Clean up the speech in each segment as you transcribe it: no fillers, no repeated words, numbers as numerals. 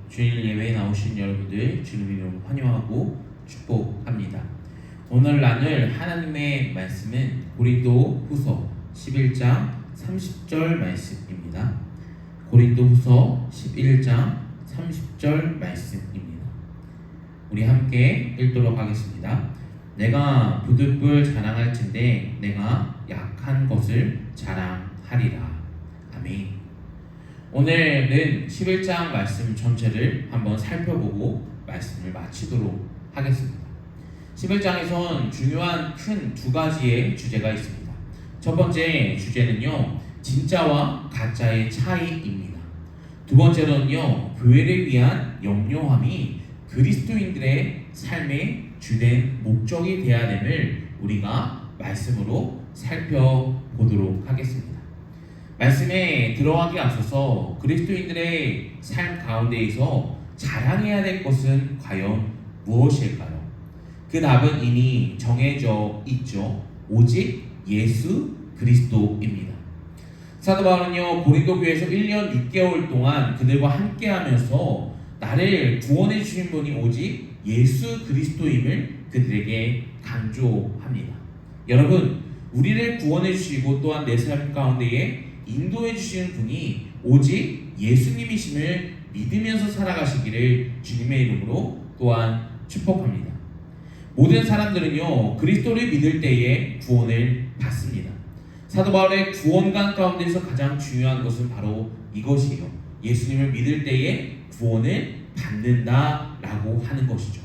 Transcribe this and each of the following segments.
주일 예배에 나오신 여러분들 주님 이름으로 환영하고 축복합니다. 오늘 나눌 하나님의 말씀은 고린도 후서 11장 30절 말씀입니다. 고린도 후서 11장 30절 말씀입니다. 우리 함께 읽도록 하겠습니다. 내가 부득불 자랑할진대 내가 약한 것을 자랑하리라. 아멘. 오늘은 11장 말씀 전체를 한번 살펴보고 말씀을 마치도록 하겠습니다. 11장에선 중요한 큰 두 가지의 주제가 있습니다. 첫 번째 주제는요, 진짜와 가짜의 차이입니다. 두 번째로는요, 교회를 위한 염려함이 그리스도인들의 삶의 주된 목적이 되어야 됨을 우리가 말씀으로 살펴보도록 하겠습니다. 말씀에 들어가기 앞서서 그리스도인들의 삶 가운데에서 자랑해야 될 것은 과연 무엇일까요? 그 답은 이미 정해져 있죠. 오직 예수 그리스도입니다. 사도 바울은요, 고린도 교회에서 1년 6개월 동안 그들과 함께하면서 나를 구원해 주신 분이 오직 예수 그리스도임을 그들에게 강조합니다. 여러분, 우리를 구원해 주시고 또한 내 삶 가운데에 인도해 주시는 분이 오직 예수님이심을 믿으면서 살아가시기를 주님의 이름으로 또한 축복합니다. 모든 사람들은요, 그리스도를 믿을 때에 구원을 받습니다. 사도 바울의 구원관 가운데서 가장 중요한 것은 바로 이것이에요. 예수님을 믿을 때에 구원을 받는다라고 하는 것이죠.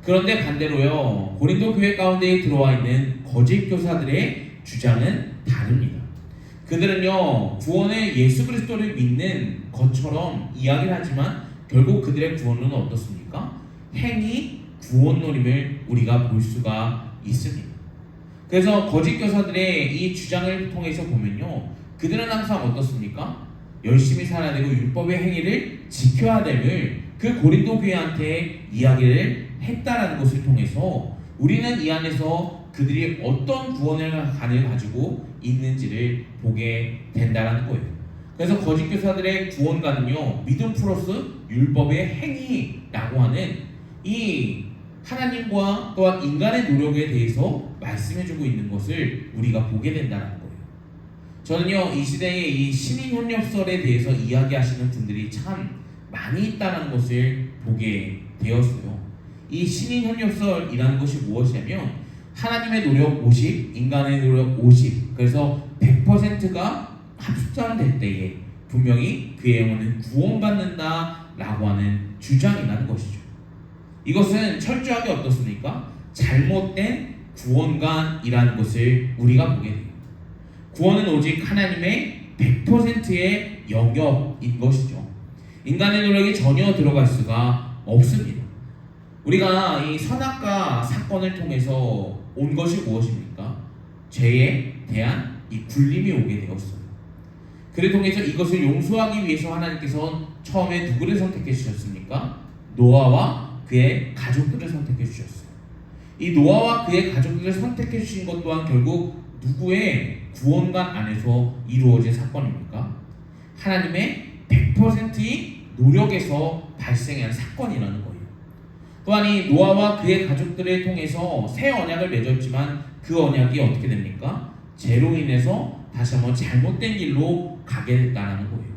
그런데 반대로요, 고린도 교회 가운데에 들어와 있는 거짓 교사들의 주장은 다릅니다. 그들은요, 구원을 예수 그리스도를 믿는 것처럼 이야기를 하지만 결국 그들의 구원은 어떻습니까? 행위 구원론임을 우리가 볼 수가 있습니다. 그래서 거짓 교사들의 이 주장을 통해서 보면요, 그들은 항상 어떻습니까? 열심히 살아야 되고 율법의 행위를 지켜야 됨을 그 고린도 교회한테 이야기를 했다라는 것을 통해서 우리는 이 안에서 그들이 어떤 구원의 간을 가지고 있는지를 보게 된다는 거예요. 그래서 거짓 교사들의 구원관은요, 믿음 플러스 율법의 행위라고 하는 이 하나님과 또한 인간의 노력에 대해서 말씀해주고 있는 것을 우리가 보게 된다는 거예요. 저는요, 이 시대에 이 신인협력설에 대해서 이야기하시는 분들이 참 많이 있다는 것을 보게 되었어요. 이 신인협력설이라는 것이 무엇이냐면 하나님의 노력 50, 인간의 노력 50, 그래서 100%가 합산될 때에 분명히 그의 영혼은 구원받는다라고 하는 주장이라는 것이죠. 이것은 철저하게 어떻습니까? 잘못된 구원관이라는 것을 우리가 보게 돼요. 구원은 오직 하나님의 100%의 영역인 것이죠. 인간의 노력이 전혀 들어갈 수가 없습니다. 우리가 이 선악과 사건을 통해서 온 것이 무엇입니까? 죄에 대한 이 굴림이 오게 되었어요. 그를 통해서 이것을 용서하기 위해서 하나님께서는 처음에 누구를 선택해 주셨습니까? 노아와 그의 가족들을 선택해 주셨어요. 이 노아와 그의 가족들을 선택해 주신 것 또한 결국 누구의 구원관 안에서 이루어진 사건입니까? 하나님의 100%의 노력에서 발생한 사건이라는 거예요. 또한 이 노아와 그의 가족들을 통해서 새 언약을 맺었지만 그 언약이 어떻게 됩니까? 죄로 인해서 다시 한번 잘못된 길로 가게 됐다는 거예요.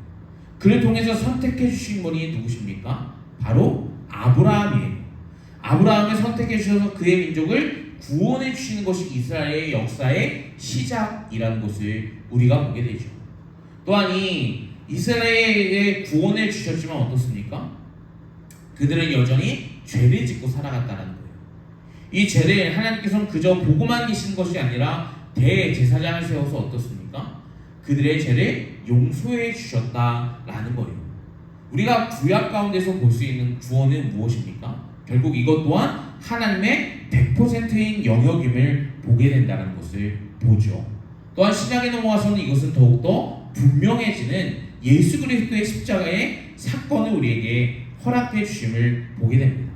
그를 통해서 선택해 주신 분이 누구십니까? 바로 아브라함이에요. 아브라함을 선택해 주셔서 그의 민족을 구원해 주시는 것이 이스라엘의 역사의 시작이라는 것을 우리가 보게 되죠. 또한 이 이스라엘의 구원을 주셨지만 어떻습니까? 그들은 여전히 죄를 짓고 살아갔다는 거예요. 이 죄를 하나님께서는 그저 보고만 계시는 것이 아니라 대제사장을 세워서 어떻습니까? 그들의 죄를 용서해 주셨다라는 거예요. 우리가 구약 가운데서 볼 수 있는 구원은 무엇입니까? 결국 이것 또한 하나님의 100%인 영역임을 보게 된다는 것을 보죠. 또한 신약에 넘어가서는 이것은 더욱더 분명해지는 예수 그리스도의 십자가의 사건을 우리에게 허락해 주심을 보게 됩니다.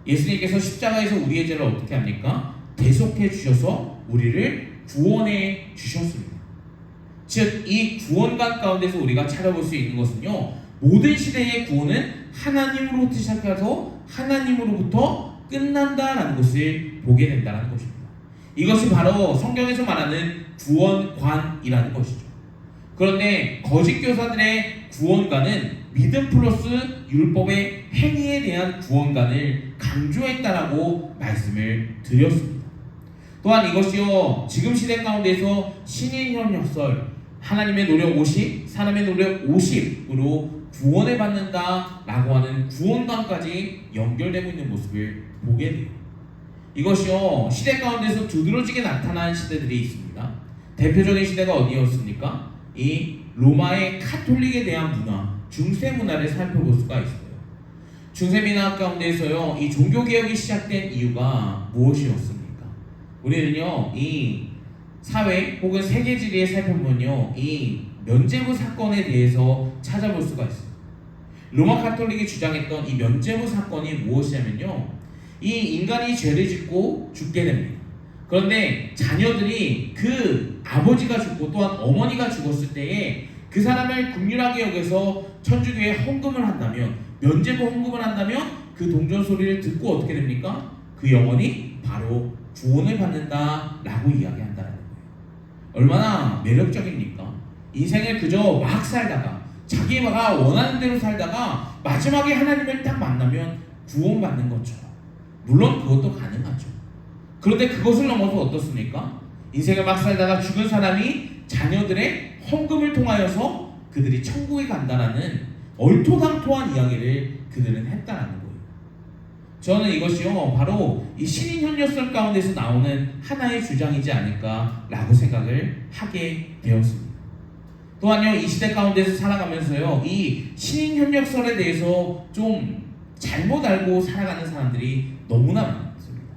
예수님께서 십자가에서 우리의 죄를 어떻게 합니까? 대속해 주셔서 우리를 구원해 주셨습니다. 즉, 이 구원관 가운데서 우리가 찾아볼 수 있는 것은요, 모든 시대의 구원은 하나님으로부터 시작해서 하나님으로부터 끝난다라는 것을 보게 된다는 것입니다. 이것이 바로 성경에서 말하는 구원관이라는 것이죠. 그런데 거짓 교사들의 구원관은 믿음 플러스 율법의 행위에 대한 구원관을 강조했다라고 말씀을 드렸습니다. 또한 이것이요, 지금 시대 가운데서 신인협력설, 하나님의 노력 50, 사람의 노력 50으로 구원을 받는다라고 하는 구원관까지 연결되고 있는 모습을 보게 돼요. 이것이요, 시대 가운데서 두드러지게 나타난 시대들이 있습니다. 대표적인 시대가 어디였습니까? 이 로마의 카톨릭에 대한 문화, 중세 문화를 살펴볼 수가 있어요. 중세 문화 가운데서요, 이 종교개혁이 시작된 이유가 무엇이었습니까? 우리는요, 이 사회 혹은 세계지리에 살펴보면요, 이 면죄부 사건에 대해서 찾아볼 수가 있어요. 로마 카톨릭이 주장했던 이 면죄부 사건이 무엇이냐면요, 이 인간이 죄를 짓고 죽게 됩니다. 그런데 자녀들이 그 아버지가 죽고 또한 어머니가 죽었을 때에 그 사람을 긍휼하게 여겨서 천주교에 헌금을 한다면, 면죄부 헌금을 한다면 그 동전 소리를 듣고 어떻게 됩니까? 그 영혼이 바로 구원을 받는다라고 이야기한다는 거예요. 얼마나 매력적입니까? 인생을 그저 막 살다가 자기가 원하는 대로 살다가 마지막에 하나님을 딱 만나면 구원받는 것처럼, 물론 그것도 가능하죠. 그런데 그것을 넘어서 어떻습니까? 인생을 막 살다가 죽은 사람이 자녀들의 헌금을 통하여서 그들이 천국에 간다라는 얼토당토한 이야기를 그들은 했다라는 거예요. 저는 이것이요, 바로 이 신인협력설 가운데서 나오는 하나의 주장이지 않을까라고 생각을 하게 되었습니다. 또한요, 이 시대 가운데서 살아가면서요, 이 신인협력설에 대해서 좀 잘못 알고 살아가는 사람들이 너무나 많습니다.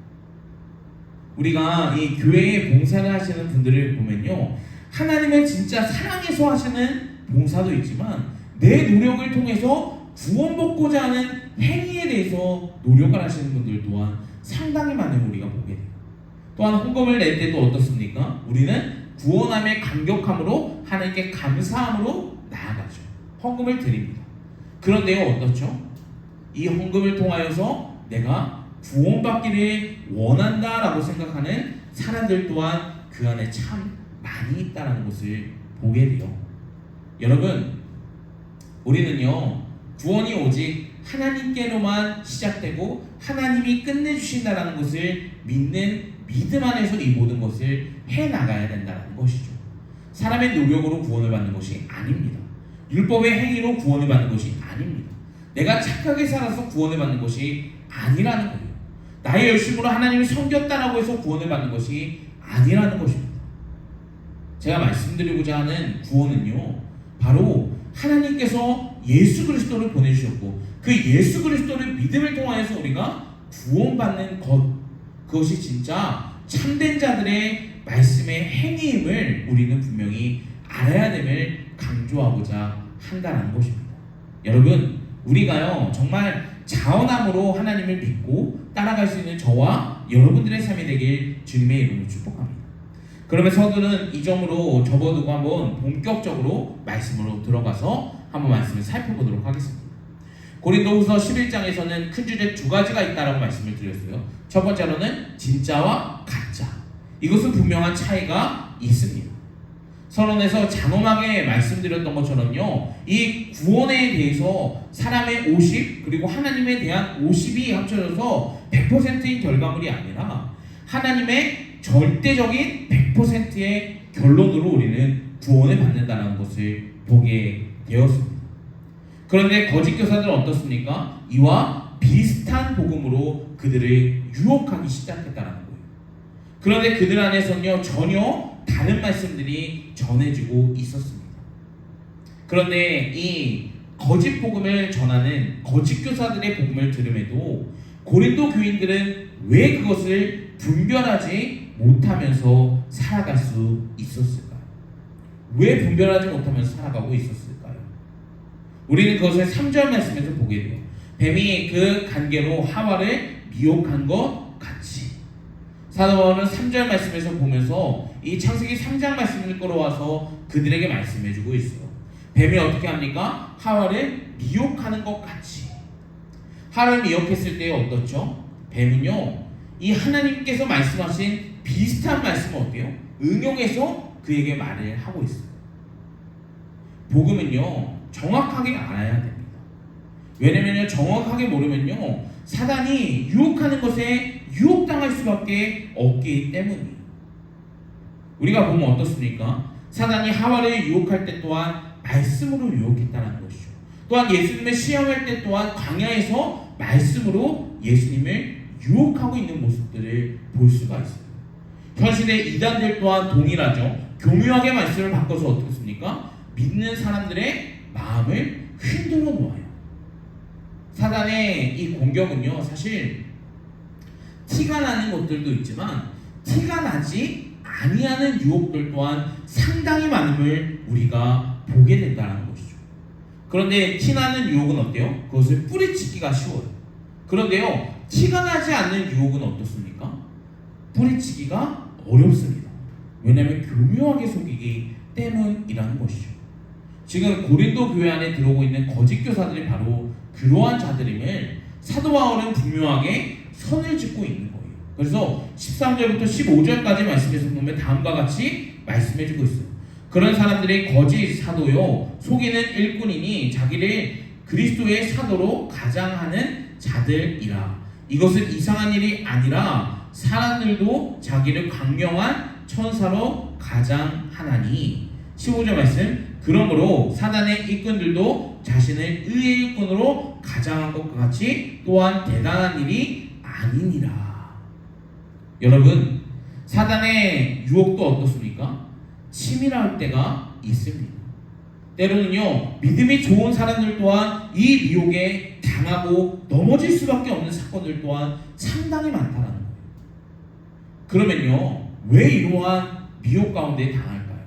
우리가 이 교회에 봉사를 하시는 분들을 보면요, 하나님을 진짜 사랑해서 하시는 봉사도 있지만 내 노력을 통해서 구원받고자 하는 행위에 대해서 노력을 하시는 분들 또한 상당히 많은 우리가 보게 돼요. 또한 헌금을 낼 때도 어떻습니까? 우리는 구원함의 감격함으로 하나님께 감사함으로 나아가죠. 헌금을 드립니다. 그런데요, 어떻죠? 이 헌금을 통하여서 내가 구원받기를 원한다라고 생각하는 사람들 또한 그 안에 참 많이 있다는 것을 보게 돼요. 여러분, 우리는요, 구원이 오직 하나님께로만 시작되고 하나님이 끝내주신다는 것을 믿는 믿음 안에서 이 모든 것을 해나가야 된다는 것이죠. 사람의 노력으로 구원을 받는 것이 아닙니다. 율법의 행위로 구원을 받는 것이 아닙니다. 내가 착하게 살아서 구원을 받는 것이 아니라는 거예요. 나의 열심으로 하나님을 섬겼다라고 해서 구원을 받는 것이 아니라는 것입니다. 제가 말씀드리고자 하는 구원은요, 바로 하나님께서 예수 그리스도를 보내주셨고 그 예수 그리스도를 믿음을 통하여서 우리가 구원받는 것, 그것이 진짜 참된 자들의 말씀의 행위임을 우리는 분명히 알아야 됨을 강조하고자 한다는 것입니다. 여러분, 우리가요, 정말 자원함으로 하나님을 믿고 따라갈 수 있는 저와 여러분들의 삶이 되길 주님의 이름으로 축복합니다. 그러면 서두는 이 점으로 접어두고 한번 본격적으로 말씀으로 들어가서 한번 말씀을 살펴보도록 하겠습니다. 고린도후서 11장에서는 큰 주제 두 가지가 있다라고 말씀을 드렸어요. 첫 번째로는 진짜와 가짜. 이것은 분명한 차이가 있습니다. 서론에서 장엄하게 말씀드렸던 것처럼요, 이 구원에 대해서 사람의 50 그리고 하나님에 대한 50이 합쳐져서 100%인 결과물이 아니라 하나님의 절대적인 100%의 결론으로 우리는 구원을 받는다는 것을 보게 되었습니다. 그런데 거짓 교사들은 어떻습니까? 이와 비슷한 복음으로 그들을 유혹하기 시작했다는 거예요. 그런데 그들 안에서는요, 전혀 다른 말씀들이 전해지고 있었습니다. 그런데 이 거짓 복음을 전하는 거짓 교사들의 복음을 들음에도 고린도 교인들은 왜 그것을 분별하지 못하면서 살아갈 수 있었을까요? 왜 분별하지 못하면서 살아가고 있었을까요? 우리는 그것을 3절 말씀에서 보게 돼요. 뱀이 그 관계로 하와를 미혹한 것 같이. 사도 바울은 3절 말씀에서 보면서 이 창세기 3장 말씀을 끌어와서 그들에게 말씀해주고 있어요. 뱀이 어떻게 합니까? 하와를 미혹하는 것 같이. 팔을 미혹했을 때 어떻죠? 뱀은요, 이 하나님께서 말씀하신 비슷한 말씀을 어때요? 응용해서 그에게 말을 하고 있어요. 복음은요, 정확하게 알아야 됩니다. 왜냐면요, 정확하게 모르면요, 사단이 유혹하는 것에 유혹당할 수밖에 없기 때문이에요. 우리가 보면 어떻습니까? 사단이 하와를 유혹할 때 또한 말씀으로 유혹했다는 것이죠. 또한 예수님을 시험할 때 또한 광야에서 말씀으로 예수님을 유혹하고 있는 모습들을 볼 수가 있어요. 현실의 이단들 또한 동일하죠. 교묘하게 말씀을 바꿔서 어떻습니까? 믿는 사람들의 마음을 흔들어 놓아요. 사단의 이 공격은요, 사실 티가 나는 것들도 있지만 티가 나지 아니하는 유혹들 또한 상당히 많음을 우리가 보게 된다는 것이죠. 그런데 티나는 유혹은 어때요? 그것을 뿌리치기가 쉬워요. 그런데요, 티가 나지 않는 유혹은 어떻습니까? 뿌리치기가 어렵습니다. 왜냐하면 교묘하게 속이기 때문이라는 것이죠. 지금 고린도 교회 안에 들어오고 있는 거짓 교사들이 바로 그러한 자들임을 사도 바울은 분명하게 선을 짚고 있는 거예요. 그래서 13절부터 15절까지 말씀에서 보면 다음과 같이 말씀해주고 있어요. 그런 사람들이 거짓 사도요, 속이는 일꾼이니 자기를 그리스도의 사도로 가장하는 자들이라. 이것은 이상한 일이 아니라 사람들도 자기를 광명한 천사로 가장하나니. 15절 말씀. 그러므로 사단의 일꾼들도 자신을 의의 일꾼으로 가장한 것과 같이 또한 대단한 일이 아니니라. 여러분, 사단의 유혹도 어떻습니까? 치밀할 때가 있습니다. 때로는요, 믿음이 좋은 사람들 또한 이 미혹에 당하고 넘어질 수밖에 없는 사건들 또한 상당히 많다는 거예요. 그러면요, 왜 이러한 미혹 가운데 당할까요?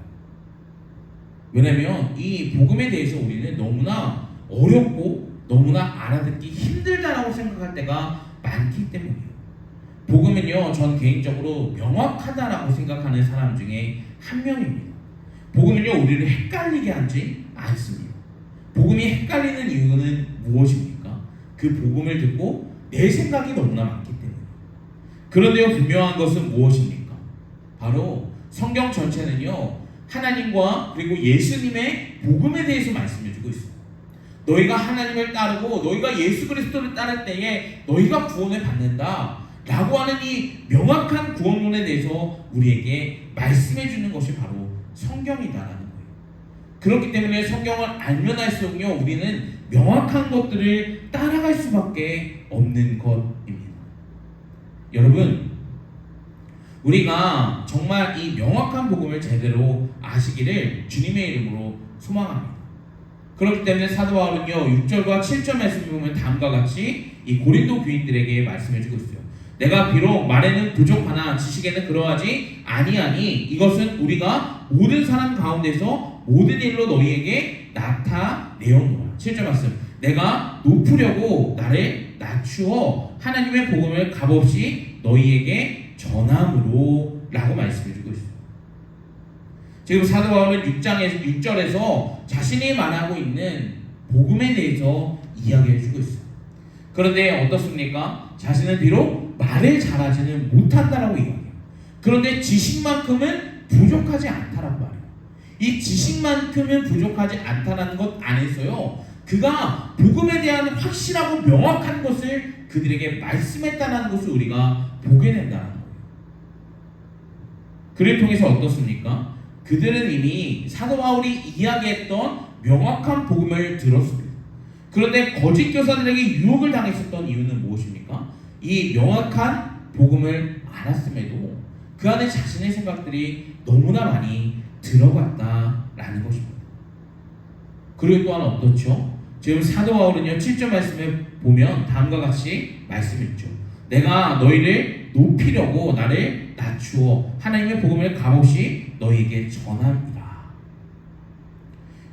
왜냐하면 이 복음에 대해서 우리는 너무나 어렵고 너무나 알아듣기 힘들다라고 생각할 때가 많기 때문이에요. 복음은요, 전 개인적으로 명확하다라고 생각하는 사람 중에 한 명입니다. 복음은요, 우리를 헷갈리게 하지 않습니다. 복음이 헷갈리는 이유는 무엇입니까? 그 복음을 듣고 내 생각이 너무나 많기 때문에. 그런데요, 분명한 것은 무엇입니까? 바로 성경 전체는요, 하나님과 그리고 예수님의 복음에 대해서 말씀해주고 있어요. 너희가 하나님을 따르고 너희가 예수 그리스도를 따를 때에 너희가 구원을 받는다 라고 하는 이 명확한 구원론에 대해서 우리에게 말씀해주는 것이 바로 성경이다라는 거예요. 그렇기 때문에 성경을 알면 할수록요, 우리는 명확한 것들을 따라갈 수밖에 없는 것입니다. 여러분, 우리가 정말 이 명확한 복음을 제대로 아시기를 주님의 이름으로 소망합니다. 그렇기 때문에 사도 바울은요, 6절과 7절 말씀을 보면 다음과 같이 이 고린도 교인들에게 말씀해주고 있어요. 내가 비록 말에는 부족하나 지식에는 그러하지 아니하니 이것은 우리가 모든 사람 가운데서 모든 일로 너희에게 나타내었노라. 7절 말씀. 내가 높으려고 나를 낮추어 하나님의 복음을 값없이 너희에게 전함으로 라고 말씀해주고 있어요. 지금 사도 바울은 6절에서 자신이 말하고 있는 복음에 대해서 이야기해주고 있어요. 그런데 어떻습니까? 자신은 비록 말을 잘하지는 못한다라고 이야기해요. 그런데 지식만큼은 부족하지 않다라고 말해요. 이 지식만큼은 부족하지 않다라는 것 안에서요, 그가 복음에 대한 확실하고 명확한 것을 그들에게 말씀했다는 것을 우리가 보게 된다는 거예요. 그를 통해서 어떻습니까? 그들은 이미 사도 바울이 이야기했던 명확한 복음을 들었습니다. 그런데 거짓 교사들에게 유혹을 당했었던 이유는 무엇입니까? 이 명확한 복음을 알았음에도 그 안에 자신의 생각들이 너무나 많이 들어갔다라는 것입니다. 그리고 또한 어떻죠? 지금 사도 바울은요, 7절 말씀에 보면 다음과 같이 말씀했죠. 내가 너희를 높이려고 나를 낮추어 하나님의 복음을 값없이 너희에게 전합니다.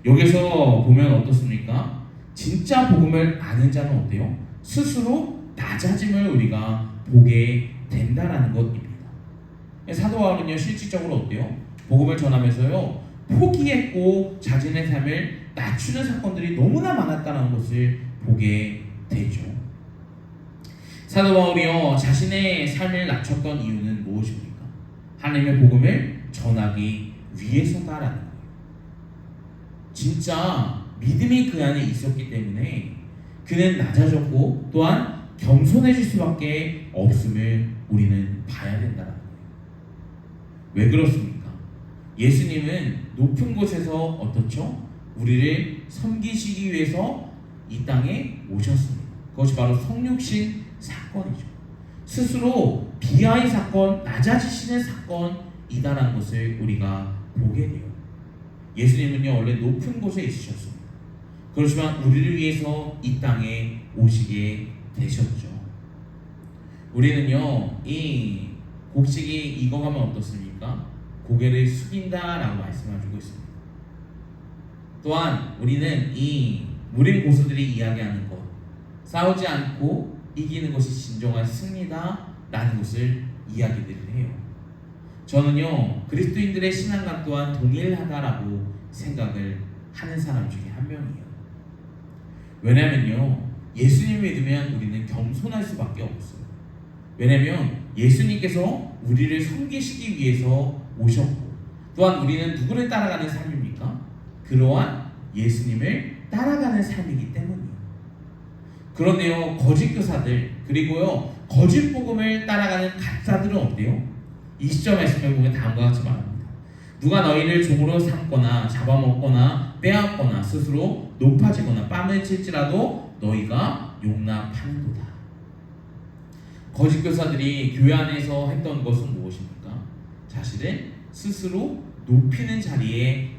여기서 보면 어떻습니까? 진짜 복음을 아는 자는 어때요? 스스로 낮아짐을 우리가 보게 된다라는 것입니다. 사도 바울은요, 실질적으로 어때요? 복음을 전하면서요, 포기했고 자신의 삶을 낮추는 사건들이 너무나 많았다는 것을 보게 되죠. 사도 바울이요 자신의 삶을 낮췄던 이유는 무엇입니까? 하나님의 복음을 전하기 위해서다라는 거예요. 진짜 믿음이 그 안에 있었기 때문에 그는 낮아졌고 또한 겸손해질 수밖에 없음을 우리는 봐야 된다는 거예요. 왜 그렇습니까? 예수님은 높은 곳에서 어떻죠? 우리를 섬기시기 위해서 이 땅에 오셨습니다. 그것이 바로 성육신 사건이죠. 스스로 비하의 사건, 낮아지시는 사건이다라는 것을 우리가 보게 돼요. 예수님은요 원래 높은 곳에 있으셨습니다. 그렇지만 우리를 위해서 이 땅에 오시게 되셨죠. 우리는요 이 곡식이 익어가면 어떻습니까? 고개를 숙인다라고 말씀해주고 있습니다. 또한 우리는 이 무림 고수들이 이야기하는 것, 싸우지 않고 이기는 것이 진정한 승리다라는 것을 이야기들을 해요. 저는요 그리스도인들의 신앙과 또한 동일하다라고 생각을 하는 사람 중에 한 명이에요. 왜냐면요 예수님 믿으면 우리는 겸손할 수밖에 없어요. 왜냐면 예수님께서 우리를 섬기시기 위해서 오셨고 또한 우리는 누구를 따라가는 삶입니까? 그러한 예수님을 따라가는 삶이기 때문이에요. 그런데요 거짓 교사들 그리고요 거짓 복음을 따라가는 가짜들은 어때요? 20절 말씀을 보면 다음과 같이 말합니다. 누가 너희를 종으로 삼거나 잡아먹거나 빼앗거나 스스로 높아지거나 뺨을 칠지라도 너희가 용납하는도다. 거짓 교사들이 교회 안에서 했던 것은 무엇입니까? 자신을 스스로 높이는 자리에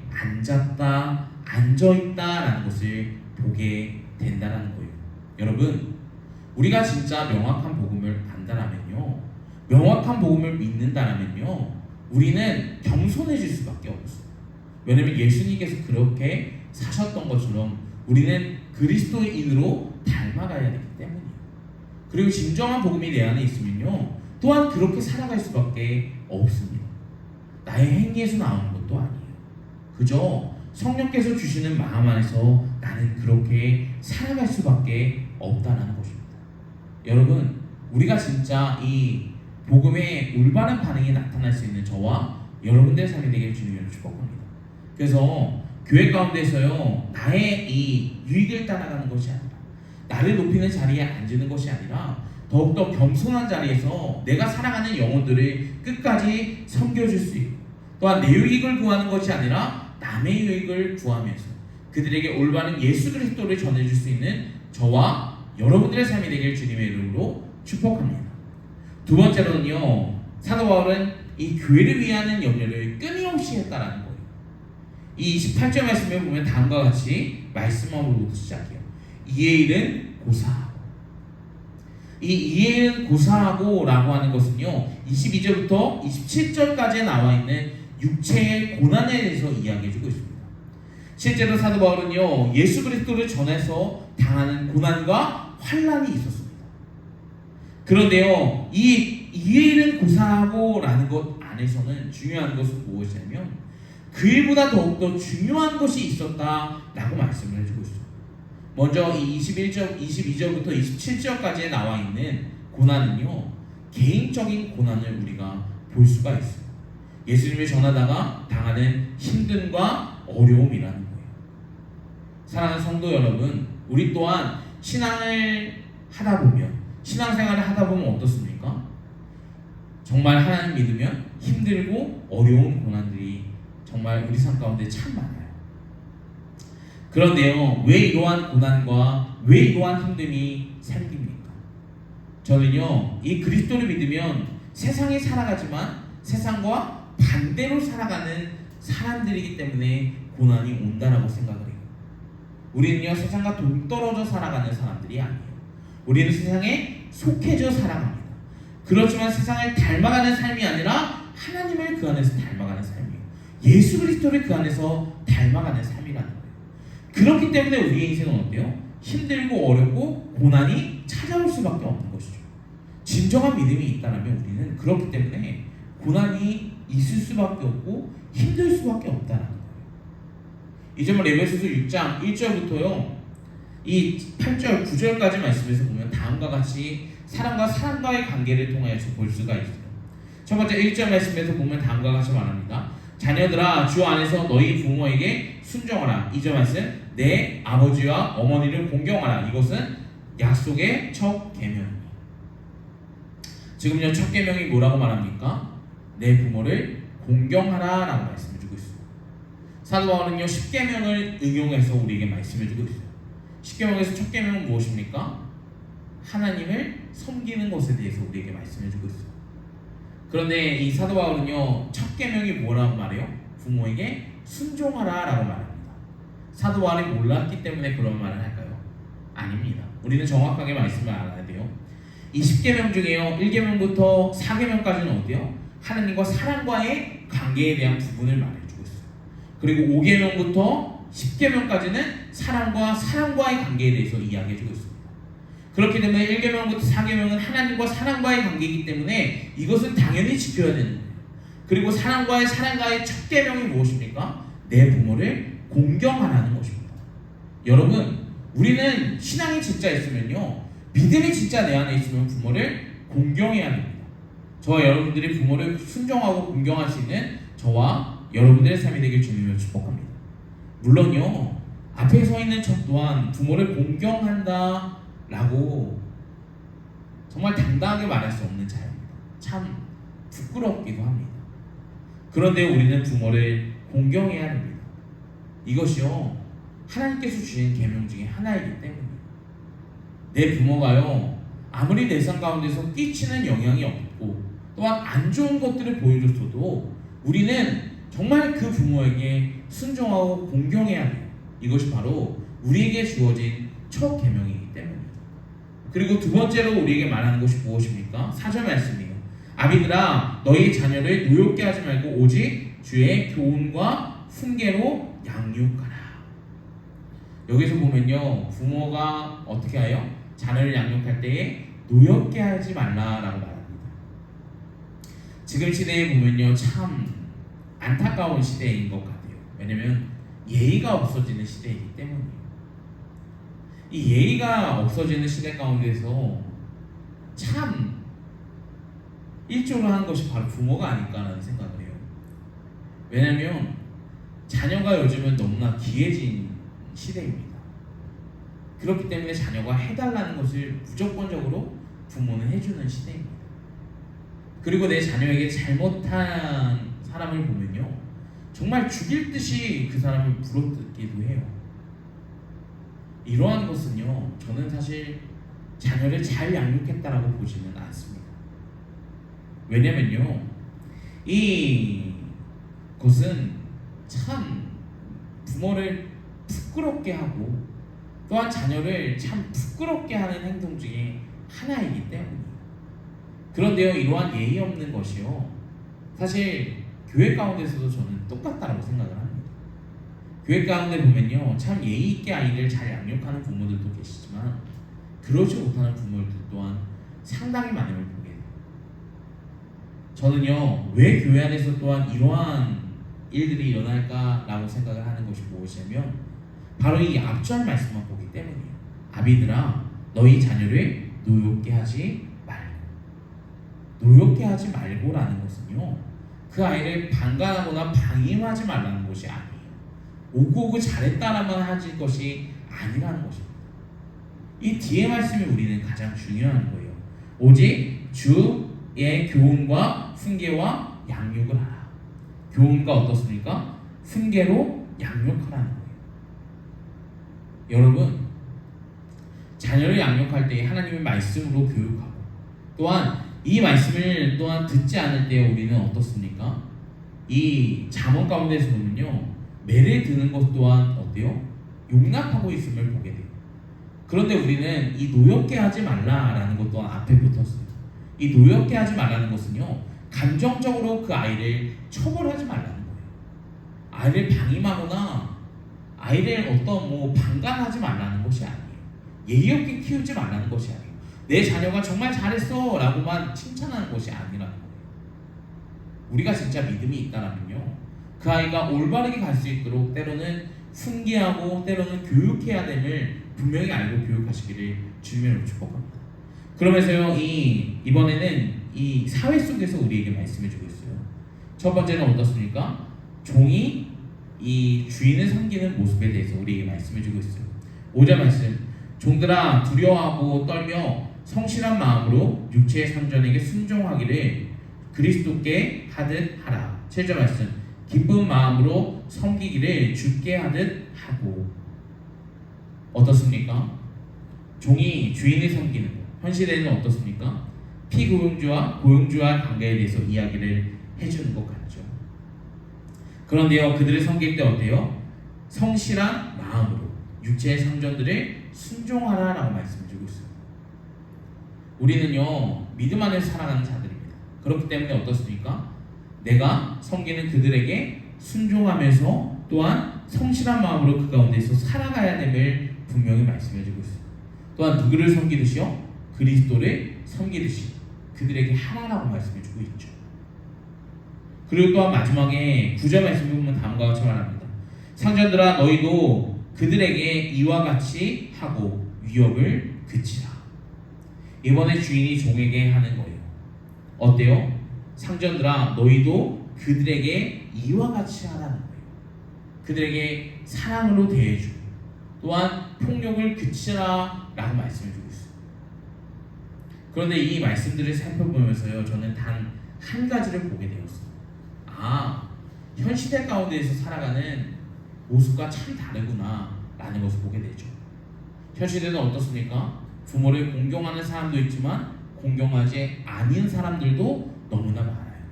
앉아있다라는 것을 보게 된다는 거예요. 여러분, 우리가 진짜 명확한 복음을 안다라면요, 명확한 복음을 믿는다라면요, 우리는 겸손해질 수밖에 없어요. 왜냐하면 예수님께서 그렇게 사셨던 것처럼 우리는 그리스도인으로 닮아가야 되기 때문이에요. 그리고 진정한 복음이 내 안에 있으면요, 또한 그렇게 살아갈 수밖에 없습니다. 나의 행위에서 나오는 것도 아니에요. 그저 성령께서 주시는 마음 안에서 나는 그렇게 살아갈 수밖에 없다는 것입니다. 여러분, 우리가 진짜 이 복음의 올바른 반응이 나타날 수 있는 저와 여러분들의 삶이 되길 주님으로 축복합니다. 그래서 교회 가운데서요, 나의 이 유익을 따라가는 것이 아니라, 나를 높이는 자리에 앉는 것이 아니라 더욱더 겸손한 자리에서 내가 살아가는 영혼들을 끝까지 섬겨줄 수 있고, 또한 내 유익을 구하는 것이 아니라 남의 유익을 구하면서 그들에게 올바른 예수 그리스도를 전해줄 수 있는 저와 여러분들의 삶이 되길 주님의 이름으로 축복합니다. 두 번째로는요, 사도 바울은 이 교회를 위하는 염려를 끊임없이 했다라는 거예요. 이 28절 말씀을 보면 다음과 같이 말씀으로부터 시작해요. 이의 일은 고사하고. 이 이의 일은 고사하고 라고 하는 것은요, 22절부터 27절까지에 나와 있는 육체의 고난에 대해서 이야기해주고 있습니다. 실제로 사도 바울은요, 예수 그리스도를 전해서 당하는 고난과 환난이 있었습니다. 그런데요, 이 이의 일은 고사하고 라는 것 안에서는 중요한 것은 무엇이냐면 그 일보다 더욱더 중요한 것이 있었다라고 말씀을 해주고 있어요. 먼저 이 22절부터 27절까지에 나와 있는 고난은요, 개인적인 고난을 우리가 볼 수가 있어요. 예수님을 전하다가 당하는 힘듦과 어려움이라는 거예요. 사랑하는 성도 여러분, 우리 또한 신앙을 하다 보면, 신앙생활을 하다 보면 어떻습니까? 정말 하나님 믿으면 힘들고 어려운 고난들이 정말 우리 삶 가운데 참 많아요. 그런데요, 왜 이러한 고난과 왜 이러한 힘듦이 생깁니까? 저는요, 이 그리스도를 믿으면 세상에 살아가지만 세상과 반대로 살아가는 사람들이기 때문에 고난이 온다라고 생각을 해요. 우리는요, 세상과 동떨어져 살아가는 사람들이 아니에요. 우리는 세상에 속해져 살아갑니다. 그렇지만 세상을 닮아가는 삶이 아니라 하나님을 그 안에서 닮아가는 삶이에요. 예수 그리스도를 그 안에서 닮아가는 삶이라는 거예요. 그렇기 때문에 우리의 인생은 어때요? 힘들고 어렵고 고난이 찾아올 수밖에 없는 것이죠. 진정한 믿음이 있다면 우리는 그렇기 때문에 고난이 있을 수밖에 없고 힘들 수밖에 없다는 거예요. 이 점을 에베소서 6장 1절부터요 이 8절 9절까지 말씀에서 보면 다음과 다음과 같이 사람과 사람과의 관계를 통하여서 볼 수가 있어요. 첫 번째 1절 말씀에서 보면 다음과 같이 말합니다. 자녀들아 주 안에서 너희 부모에게 순종하라. 2절 말씀 내 아버지와 어머니를 공경하라. 이것은 약속의 첫 계명이에요. 지금요 첫 계명이 뭐라고 말합니까? 내 부모를 공경하라 라고 말씀해 주고 있어요. 사도 바울은요 10계명을 응용해서 우리에게 말씀해 주고 있어요. 10계명에서 첫 계명은 무엇입니까? 하나님을 섬기는 것에 대해서 우리에게 말씀해 주고 있어요. 그런데 이 사도 바울은요 첫 계명이 뭐라고 말해요? 부모에게 순종하라 라고 말합니다. 사도 바울이 몰랐기 때문에 그런 말을 할까요? 아닙니다. 우리는 정확하게 말씀을 알아야 돼요. 이 10계명 중에요 1계명부터 4계명까지는 어때요? 하나님과 사람과의 관계에 대한 부분을 말해주고 있어요. 그리고 5계명부터 10계명까지는 사람과 사람과의 관계에 대해서 이야기해주고 있습니다. 그렇기 때문에 1계명부터 4계명은 하나님과 사람과의 관계이기 때문에 이것은 당연히 지켜야 되는 거예요. 그리고 사람과의 첫 계명이 무엇입니까? 내 부모를 공경하라는 것입니다. 여러분, 우리는 신앙이 진짜 있으면요, 믿음이 진짜 내 안에 있으면 부모를 공경해야 됩니다. 저와 여러분들이 부모를 순종하고 공경할 수 있는 저와 여러분들의 삶이 되길 주님을 축복합니다. 물론요, 앞에 서 있는 저 또한 부모를 공경한다 라고 정말 당당하게 말할 수 없는 자입니다. 참 부끄럽기도 합니다. 그런데 우리는 부모를 공경해야 합니다. 이것이요 하나님께서 주신 계명 중에 하나이기 때문이에요. 내 부모가요 아무리 내 삶 가운데서 끼치는 영향이 없고 또한 안 좋은 것들을 보여줬어도 우리는 정말 그 부모에게 순종하고 공경해야 돼요. 이것이 바로 우리에게 주어진 첫 계명이기 때문입니다. 그리고 두 번째로 우리에게 말하는 것이 무엇입니까? 4절 말씀이에요. 아비들아 너희 자녀를 노엽게 하지 말고 오직 주의 교훈과 훈계로 양육하라. 여기서 보면요 부모가 어떻게 하여 자녀를 양육할 때에 노엽게 하지 말라라고 말합니다. 지금 시대에 보면요 참 안타까운 시대인 것 같아요. 왜냐면 예의가 없어지는 시대이기 때문이에요. 이 예의가 없어지는 시대 가운데서 참 일조를 한 것이 바로 부모가 아닐까라는 생각을 해요. 왜냐면 자녀가 요즘은 너무나 기해진 시대입니다. 그렇기 때문에 자녀가 해달라는 것을 무조건적으로 부모는 해주는 시대입니다. 그리고 내 자녀에게 잘못한 사람을 보면요 정말 죽일 듯이 그 사람을 물어뜯기도 해요. 이러한 것은요 저는 사실 자녀를 잘 양육했다라고 보지는 않습니다. 왜냐면요 이것은 참 부모를 부끄럽게 하고 또한 자녀를 참 부끄럽게 하는 행동 중에 하나이기 때문이에요. 그런데요 이러한 예의 없는 것이요 사실 교회 가운데서도 저는 똑같다라고 생각을 합니다. 교회 가운데 보면요 참 예의 있게 아이를 잘 양육하는 부모들도 계시지만 그러지 못하는 부모들 또한 상당히 많음을 보게 돼요. 저는요 왜 교회 안에서 또한 이러한 일들이 일어날까라고 생각을 하는 것이 무엇이냐면 바로 이 앞절 말씀만 보기 때문이에요. 아비들아 너희 자녀를 노엽게 하지 말고. 노엽게 하지 말고라는 것은요 그 아이를 방관하거나 방임하지 말라는 것이 아니에요. 오고 잘했다라만 하실 것이 아니라는 것입니다. 이 뒤에 말씀이 우리는 가장 중요한 거예요. 오직 주의 교훈과 훈계와 양육을 하라. 교훈과 어떻습니까? 훈계로 양육하라는 거예요. 여러분 자녀를 양육할 때 하나님의 말씀으로 교육하고 또한 이 말씀을 또한 듣지 않을 때 우리는 어떻습니까? 이 잠언 가운데서 보면요 매를 드는 것 또한 어때요? 용납하고 있음을 보게 돼요. 그런데 우리는 이 노엽게 하지 말라라는 것 또한 앞에 붙었어요. 이 노엽게 하지 말라는 것은요 감정적으로 그 아이를 처벌하지 말라는 거예요. 아이를 방임하거나 아이를 어떤 방관하지 말라는 것이 아니에요. 예의 없게 키우지 말라는 것이 아니에요. 내 자녀가 정말 잘했어 라고만 칭찬하는 것이 아니라는 거예요. 우리가 진짜 믿음이 있다라면요 그 아이가 올바르게 갈 수 있도록 때로는 훈계하고 때로는 교육해야 됨을 분명히 알고 교육하시기를 주님으로 축복합니다. 그러면서요, 이번에는 이 사회 속에서 우리에게 말씀해주고 있어요. 첫 번째는 어떻습니까? 종이 이 주인을 섬기는 모습에 대해서 우리에게 말씀해주고 있어요. 5절 말씀, 종들아 두려워하고 떨며 성실한 마음으로 육체의 상전에게 순종하기를 그리스도께 하듯 하라. 7절 말씀, 기쁜 마음으로 섬기기를 주께 하듯 하고. 어떻습니까? 종이 주인을 섬기는 것, 현실에는 어떻습니까? 피고용주와 고용주와 관계에 대해서 이야기를 해주는 것 같죠. 그런데요, 그들을 섬길 때 어때요? 성실한 마음으로 육체의 상전들을 순종하라라고 말씀을 주고 있어요. 우리는요, 믿음 안에서 살아가는 자들입니다. 그렇기 때문에 어떻습니까? 내가 섬기는 그들에게 순종하면서 또한 성실한 마음으로 그 가운데서 살아가야 됨을 분명히 말씀해 주고 있어요. 또한 누구를 섬기듯이요? 그리스도를 섬기듯이 그들에게 하라라고 말씀해 주고 있죠. 그리고 또한 마지막에 9절 말씀 보면 다음과 같이 말합니다. 상전들아 너희도 그들에게 이와 같이 하고 위협을 그치라. 이번에 주인이 종에게 하는 거예요. 어때요? 상전들아 너희도 그들에게 이와 같이 하라는 거예요. 그들에게 사랑으로 대해주고 또한 폭력을 그치라 라고 말씀을 주고 있어요. 그런데 이 말씀들을 살펴보면서요, 저는 단 한 가지를 보게 되었어요. 현 시대 가운데에서 살아가는 모습과 참 다르구나 라는 것을 보게 되죠. 현 시대는 어떻습니까? 부모를 공경하는 사람도 있지만 공경하지 아닌 사람들도 너무나 많아요.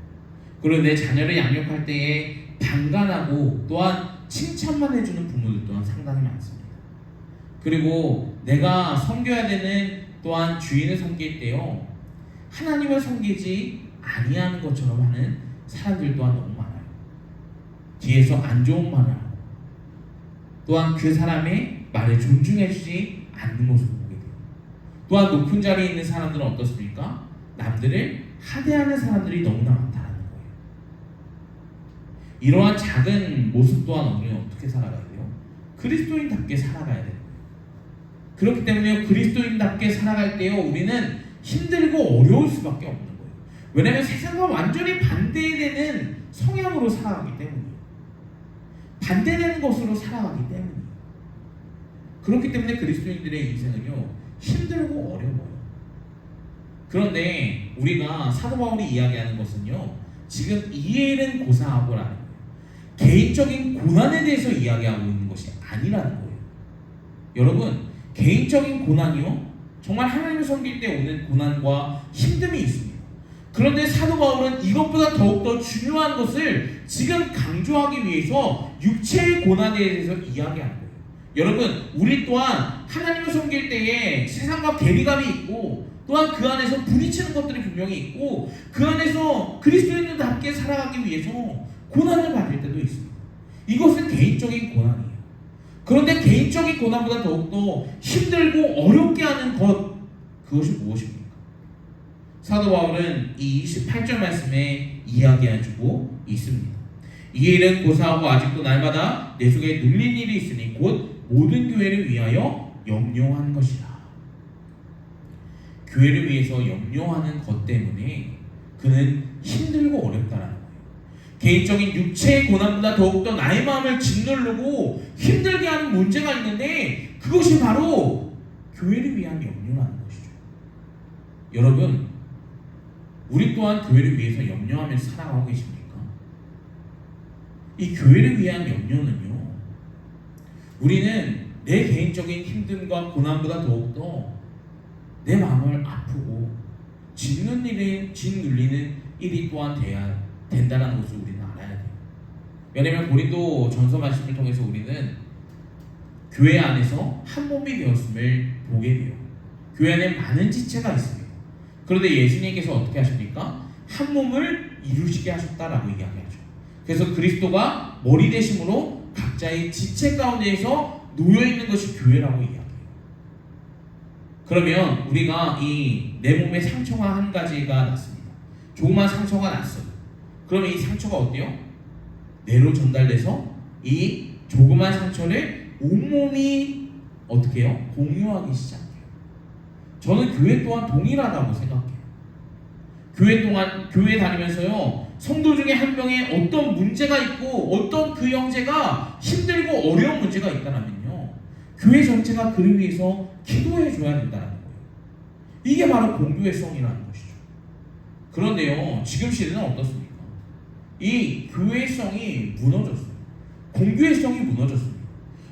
그리고 내 자녀를 양육할 때에 방관하고 또한 칭찬만 해주는 부모들 또한 상당히 많습니다. 그리고 내가 섬겨야 되는 또한 주인을 섬길 때요, 하나님을 섬기지 아니하는 것처럼 하는 사람들 또한 너무 많아요. 뒤에서 안 좋은 말을 하고 또한 그 사람의 말을 존중해주지 않는 모습을 보게 돼요. 또한 높은 자리에 있는 사람들은 어떻습니까? 남들을 하대하는 사람들이 너무나 많다는 거예요. 이러한 작은 모습 또한 우리는 어떻게 살아가야 돼요? 그리스도인답게 살아가야 돼요. 그렇기 때문에 그리스도인답게 살아갈 때요, 우리는 힘들고 어려울 수밖에 없는 거예요. 왜냐하면 세상과 완전히 반대되는 성향으로 살아가기 때문이에요. 반대되는 것으로 살아가기 때문이에요. 그렇기 때문에 그리스도인들의 인생은요, 힘들고 어려워요. 그런데 우리가 사도 바울이 이야기하는 것은요, 지금 이해는 고사하고라는 거예요. 개인적인 고난에 대해서 이야기하고 있는 것이 아니라는 거예요. 여러분, 개인적인 고난이요, 정말 하나님을 섬길 때 오는 고난과 힘듦이 있습니다. 그런데 사도 바울은 이것보다 더욱더 중요한 것을 지금 강조하기 위해서 육체의 고난에 대해서 이야기하는 거예요. 여러분, 우리 또한 하나님을 섬길 때에 세상과 괴리감이 있고 또한 그 안에서 부딪히는 것들이 분명히 있고 그 안에서 그리스도인들답게 살아가기 위해서 고난을 받을 때도 있습니다. 이것은 개인적인 고난이에요. 그런데 개인적인 고난보다 더욱더 힘들고 어렵게 하는 것, 그것이 무엇입니까? 사도 바울은 이 28절 말씀에 이야기해주고 있습니다. 이 일은 고사하고 아직도 날마다 내 속에 눌린 일이 있으니 곧 모든 교회를 위하여 염려한 것이라. 교회를 위해서 염려하는 것 때문에 그는 힘들고 어렵다라는 거예요. 개인적인 육체의 고난보다 더욱더 나의 마음을 짓누르고 힘들게 하는 문제가 있는데 그것이 바로 교회를 위한 염려라는 것이죠. 여러분, 우리 또한 교회를 위해서 염려하면서 살아가고 계십니까? 이 교회를 위한 염려는요, 우리는 내 개인적인 힘듦과 고난보다 더욱더 내 마음을 아프고 짓눌리는 일이 또한 돼야 된다는 것을 우리는 알아야 돼요. 왜냐하면 고린도 전서 말씀을 통해서 우리는 교회 안에서 한 몸이 되었음을 보게 돼요. 교회 안에 많은 지체가 있습니다. 그런데 예수님께서 어떻게 하십니까? 한 몸을 이루시게 하셨다라고 이야기하죠. 그래서 그리스도가 머리 되심으로 각자의 지체 가운데에서 놓여있는 것이 교회라고 이야기해요. 그러면 우리가 이 내 몸에 상처가 한 가지가 났습니다. 조그만 상처가 났어요. 그러면 이 상처가 어때요? 뇌로 전달돼서 이 조그만 상처를 온몸이 어떻게 해요? 공유하기 시작해요. 저는 교회 또한 동일하다고 생각해요. 교회 다니면서요, 성도 중에 한 명의 어떤 문제가 있고 어떤 그 형제가 힘들고 어려운 문제가 있다면요, 교회 전체가 그를 위해서 기도해 줘야 된다는 거예요. 이게 바로 공교회성이라는 것이죠. 그런데요, 지금 시대는 어떻습니까? 이 교회성이 무너졌어요. 공교회성이 무너졌습니다.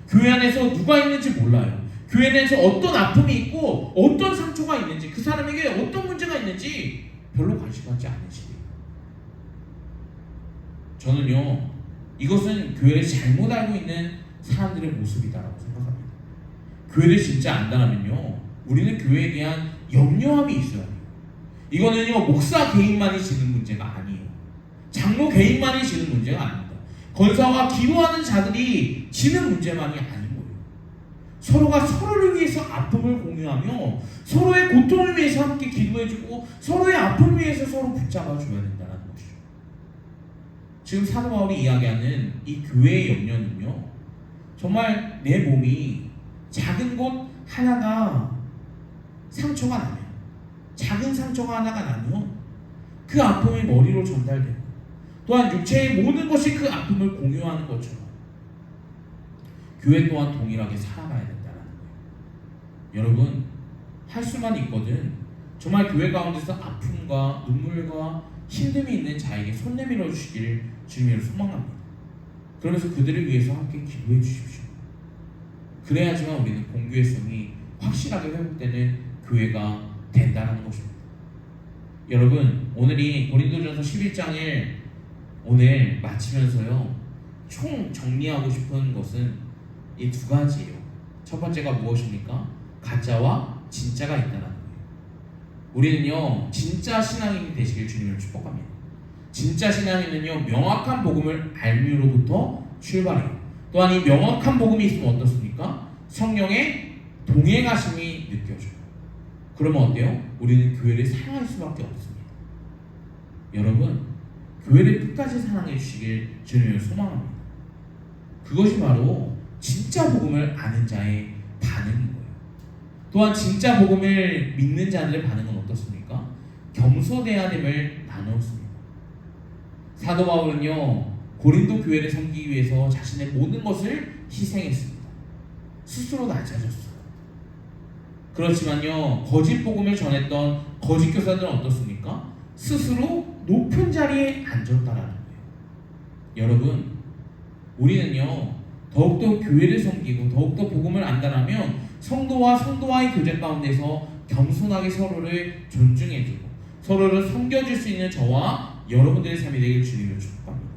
교회 안에서 누가 있는지 몰라요. 교회 안에서 어떤 아픔이 있고 어떤 상처가 있는지, 그 사람에게 어떤 문제가 있는지 별로 관심 갖지 않는 시대예요. 저는요, 이것은 교회를 잘못 알고 있는 사람들의 모습이다라고 생각합니다. 교회를 진짜 안다면요, 우리는 교회에 대한 염려함이 있어야 돼요. 이거는요, 목사 개인만이 지는 문제가 아니에요. 장로 개인만이 지는 문제가 아닙니다. 권사와 기도하는 자들이 지는 문제만이 아닌 거예요. 서로가 서로를 위해서 아픔을 공유하며 서로의 고통을 위해서 함께 기도해주고 서로의 아픔을 위해서 서로 붙잡아줘야 된다는 것이죠. 지금 사도 바울이 이야기하는 이 교회의 염려는요, 정말 내 몸이 작은 곳 하나가 상처가 나면, 작은 상처가 하나가 나면 그 아픔이 머리로 전달되고, 또한 육체의 모든 것이 그 아픔을 공유하는 것처럼 교회 또한 동일하게 살아가야 된다는 거예요. 여러분, 할 수만 있거든 정말 교회 가운데서 아픔과 눈물과 힘듦이 있는 자에게 손 내밀어 주시기를 주님으로 소망합니다. 그러면서 그들을 위해서 함께 기도해 주십시오. 그래야지만 우리는 공교회성이 확실하게 회복되는 교회가 된다는 것입니다. 여러분, 오늘이 고린도전서 11장을 오늘 마치면서요, 총 정리하고 싶은 것은 이 두 가지예요. 첫 번째가 무엇입니까? 가짜와 진짜가 있다는 거예요. 우리는요, 진짜 신앙인이 되시길 주님을 축복합니다. 진짜 신앙인은요, 명확한 복음을 알미로부터 출발해요. 또한 이 명확한 복음이 있으면 어떻습니까? 성령의 동행하심이 느껴져요. 그러면 어때요? 우리는 교회를 사랑할 수밖에 없습니다. 여러분, 교회를 끝까지 사랑해 주시길 주님을 소망합니다. 그것이 바로 진짜 복음을 아는 자의 반응인 거예요. 또한 진짜 복음을 믿는 자들의 반응은 어떻습니까? 겸손해야 됨을 나누었습니다. 사도 바울은요, 고린도 교회를 섬기기 위해서 자신의 모든 것을 희생했습니다. 스스로 낮아졌어요. 그렇지만요, 거짓 복음을 전했던 거짓 교사들은 어떻습니까? 스스로 높은 자리에 앉았다라는 거예요. 여러분, 우리는요, 더욱더 교회를 섬기고 더욱더 복음을 안다라면 성도와 성도와의 교제 가운데서 겸손하게 서로를 존중해주고 서로를 섬겨줄 수 있는 저와 여러분들의 삶이 되길 주님을 축복합니다.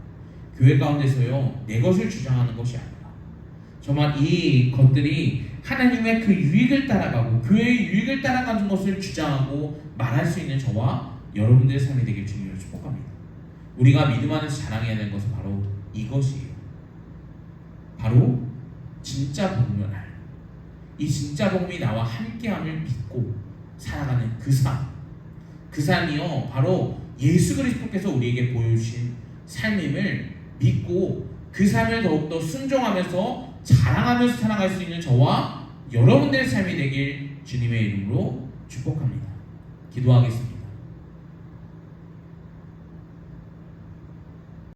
교회 가운데서요, 내 것을 주장하는 것이 아니라 정말 이 것들이 하나님의 그 유익을 따라가고 교회의 유익을 따라가는 것을 주장하고 말할 수 있는 저와 여러분들의 삶이 되길 주님을 축복합니다. 우리가 믿음 안에서 자랑해야 되는 것은 바로 이것이에요. 바로 진짜 복음을 알고 이 진짜 복음이 나와 함께함을 믿고 살아가는 그 삶. 그 삶이요, 바로 예수 그리스도께서 우리에게 보여주신 삶임을 믿고 그 삶을 더욱더 순종하면서 자랑하면서 살아갈 수 있는 저와 여러분들의 삶이 되길 주님의 이름으로 축복합니다. 기도하겠습니다.